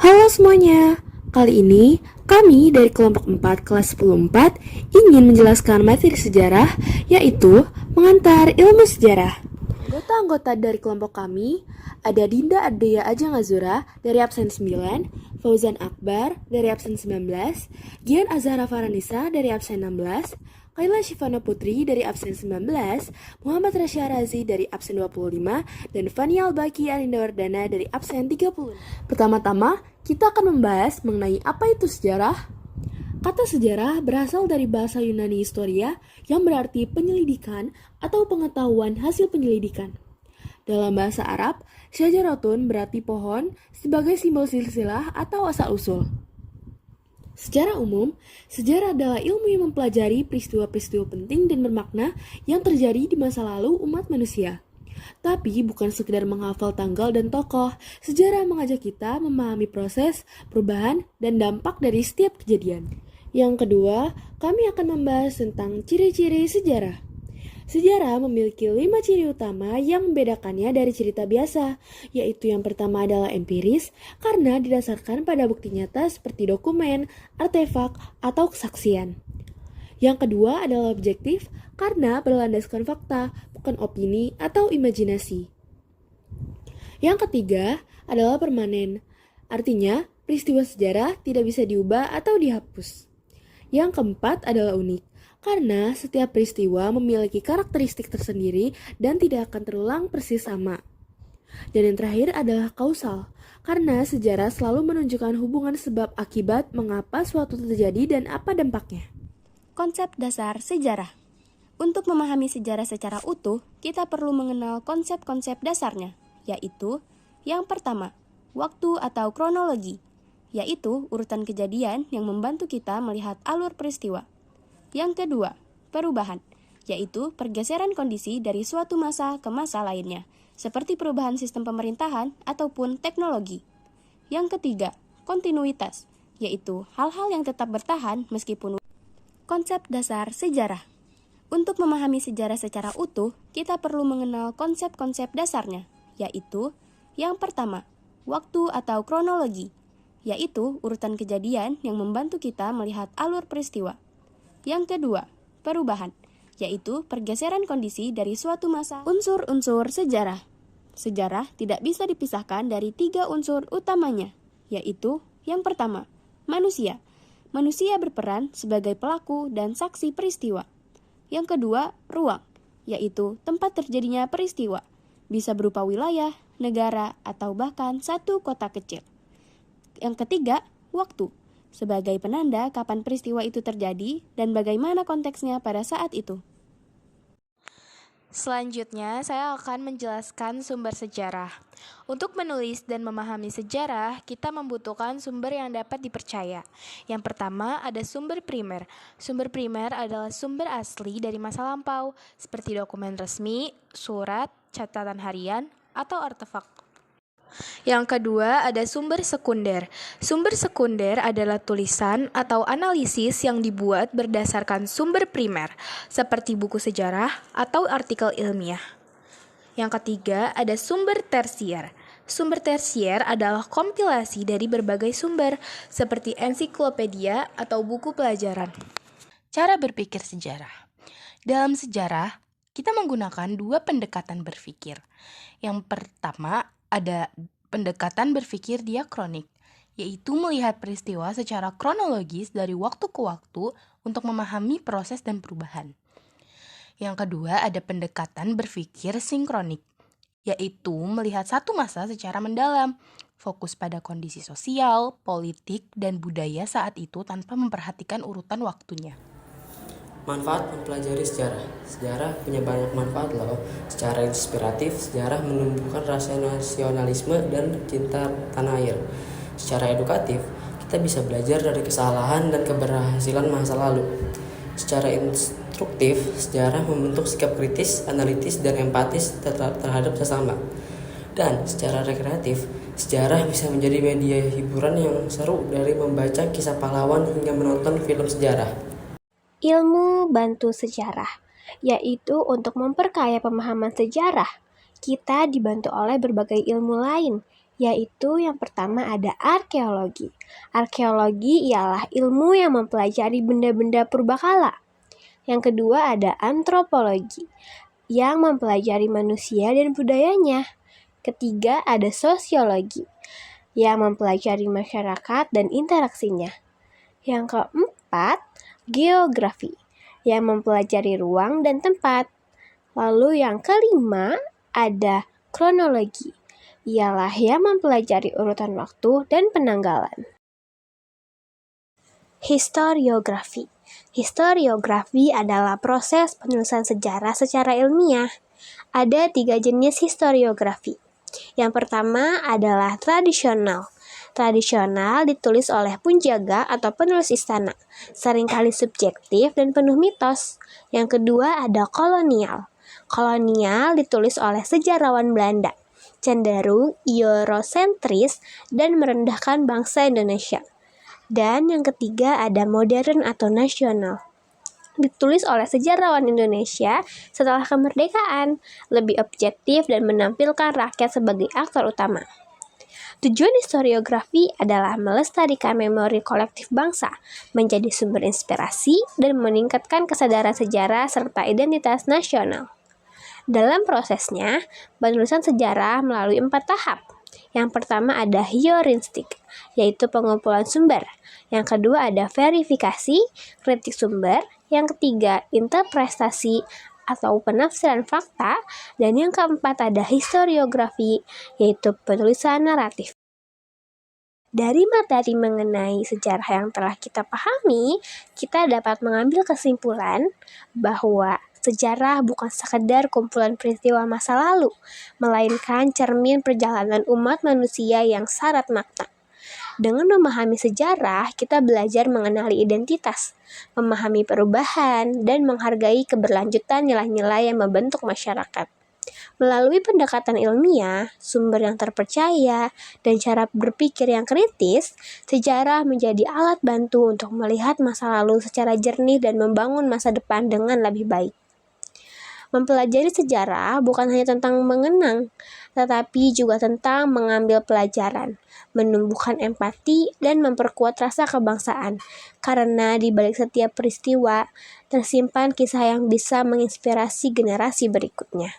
Halo semuanya, kali ini kami dari kelompok 4 kelas 104 ingin menjelaskan materi sejarah, yaitu mengantar ilmu sejarah. Anggota-anggota dari kelompok kami ada Dinda Adea Ajeng Azura dari absen 9, Fauzan Akbar dari absen 19, Gian Azhara Faranisa dari absen 16, Kaila Shivana Putri dari absen 19, Muhammad Rasya Razi dari absen 25, dan Fani Albaki Arindawardana dari absen 30. Pertama-tama, kita akan membahas mengenai apa itu sejarah. Kata sejarah berasal dari bahasa Yunani historia yang berarti penyelidikan atau pengetahuan hasil penyelidikan. Dalam bahasa Arab, syajaratun berarti pohon sebagai simbol silsilah atau asal-usul. Secara umum, sejarah adalah ilmu yang mempelajari peristiwa-peristiwa penting dan bermakna yang terjadi di masa lalu umat manusia. Tapi bukan sekedar menghafal tanggal dan tokoh, sejarah mengajak kita memahami proses, perubahan, dan dampak dari setiap kejadian. Yang kedua, kami akan membahas tentang ciri-ciri sejarah. Sejarah memiliki 5 ciri utama yang membedakannya dari cerita biasa, yaitu yang pertama adalah empiris, karena didasarkan pada bukti nyata seperti dokumen, artefak, atau kesaksian. Yang kedua adalah objektif, karena berlandaskan fakta, bukan opini atau imajinasi. Yang ketiga adalah permanen, artinya peristiwa sejarah tidak bisa diubah atau dihapus. Yang keempat adalah unik, karena setiap peristiwa memiliki karakteristik tersendiri dan tidak akan terulang persis sama. Dan yang terakhir adalah kausal, karena sejarah selalu menunjukkan hubungan sebab akibat mengapa suatu terjadi dan apa dampaknya. Konsep dasar sejarah. Untuk memahami sejarah secara utuh, kita perlu mengenal konsep-konsep dasarnya, yaitu yang pertama, waktu atau kronologi, yaitu urutan kejadian yang membantu kita melihat alur peristiwa. Yang kedua, perubahan, yaitu pergeseran kondisi dari suatu masa ke masa lainnya, seperti perubahan sistem pemerintahan ataupun teknologi. Yang ketiga, kontinuitas, yaitu hal-hal yang tetap bertahan meskipun. Konsep dasar sejarah. Untuk memahami sejarah secara utuh, kita perlu mengenal konsep-konsep dasarnya, yaitu yang pertama, waktu atau kronologi, yaitu urutan kejadian yang membantu kita melihat alur peristiwa. Yang kedua, perubahan, yaitu pergeseran kondisi dari suatu masa. Unsur-unsur sejarah. Sejarah tidak bisa dipisahkan dari 3 unsur utamanya, yaitu yang pertama, manusia. Manusia berperan sebagai pelaku dan saksi peristiwa. Yang kedua, ruang, yaitu tempat terjadinya peristiwa. Bisa berupa wilayah, negara, atau bahkan satu kota kecil. Yang ketiga, waktu, sebagai penanda kapan peristiwa itu terjadi dan bagaimana konteksnya pada saat itu. Selanjutnya, saya akan menjelaskan sumber sejarah. Untuk menulis dan memahami sejarah, kita membutuhkan sumber yang dapat dipercaya. Yang pertama, ada sumber primer. Sumber primer adalah sumber asli dari masa lampau, seperti dokumen resmi, surat, catatan harian, atau artefak. Yang kedua, ada sumber sekunder. Sumber sekunder adalah tulisan atau analisis yang dibuat berdasarkan sumber primer, seperti buku sejarah atau artikel ilmiah. Yang ketiga, ada sumber tersier. Sumber tersier adalah kompilasi dari berbagai sumber, seperti ensiklopedia atau buku pelajaran. Cara berpikir sejarah. Dalam sejarah, kita menggunakan 2 pendekatan berpikir. Yang pertama, ada pendekatan berpikir diakronik, yaitu melihat peristiwa secara kronologis dari waktu ke waktu untuk memahami proses dan perubahan. Yang kedua, ada pendekatan berpikir sinkronik, yaitu melihat satu masa secara mendalam, fokus pada kondisi sosial, politik, dan budaya saat itu tanpa memperhatikan urutan waktunya. Manfaat mempelajari sejarah. Sejarah punya banyak manfaat loh. Secara inspiratif, sejarah menumbuhkan rasa nasionalisme dan cinta tanah air. Secara edukatif, kita bisa belajar dari kesalahan dan keberhasilan masa lalu. Secara instruktif, sejarah membentuk sikap kritis, analitis, dan empatis terhadap sesama. Dan secara rekreatif, sejarah bisa menjadi media hiburan yang seru, dari membaca kisah pahlawan hingga menonton film sejarah. Ilmu bantu sejarah, yaitu untuk memperkaya pemahaman sejarah. Kita dibantu oleh berbagai ilmu lain yaitu yang pertama ada arkeologi. Arkeologi ialah ilmu yang mempelajari benda-benda purbakala. Yang kedua ada antropologi, yang mempelajari manusia dan budayanya. Ketiga ada sosiologi, yang mempelajari masyarakat dan interaksinya. Yang keempat, geografi, yang mempelajari ruang dan tempat. Lalu yang kelima ada kronologi, ialah yang mempelajari urutan waktu dan penanggalan. Historiografi. Historiografi adalah proses penulisan sejarah secara ilmiah. Ada 3 jenis historiografi. Yang pertama adalah tradisional. Tradisional ditulis oleh penjaga atau penulis istana, seringkali subjektif dan penuh mitos. Yang kedua ada kolonial. Kolonial ditulis oleh sejarawan Belanda, cenderung Eurosentris dan merendahkan bangsa Indonesia. Dan yang ketiga ada modern atau nasional. Ditulis oleh sejarawan Indonesia setelah kemerdekaan, lebih objektif dan menampilkan rakyat sebagai aktor utama. Tujuan historiografi adalah melestarikan memori kolektif bangsa, menjadi sumber inspirasi, dan meningkatkan kesadaran sejarah serta identitas nasional. Dalam prosesnya, penulisan sejarah melalui 4 tahap. Yang pertama ada heuristik, yaitu pengumpulan sumber. Yang kedua ada verifikasi, kritik sumber. Yang ketiga interpretasi atau penafsiran fakta. Dan yang keempat ada historiografi, yaitu penulisan naratif. Dari materi mengenai sejarah yang telah kita pahami, kita dapat mengambil kesimpulan bahwa sejarah bukan sekedar kumpulan peristiwa masa lalu, melainkan cermin perjalanan umat manusia yang syarat makna. Dengan memahami sejarah, kita belajar mengenali identitas, memahami perubahan, dan menghargai keberlanjutan nilai-nilai yang membentuk masyarakat. Melalui pendekatan ilmiah, sumber yang terpercaya, dan cara berpikir yang kritis, sejarah menjadi alat bantu untuk melihat masa lalu secara jernih dan membangun masa depan dengan lebih baik. Mempelajari sejarah bukan hanya tentang mengenang, tetapi juga tentang mengambil pelajaran, menumbuhkan empati, dan memperkuat rasa kebangsaan. Karena di balik setiap peristiwa, tersimpan kisah yang bisa menginspirasi generasi berikutnya.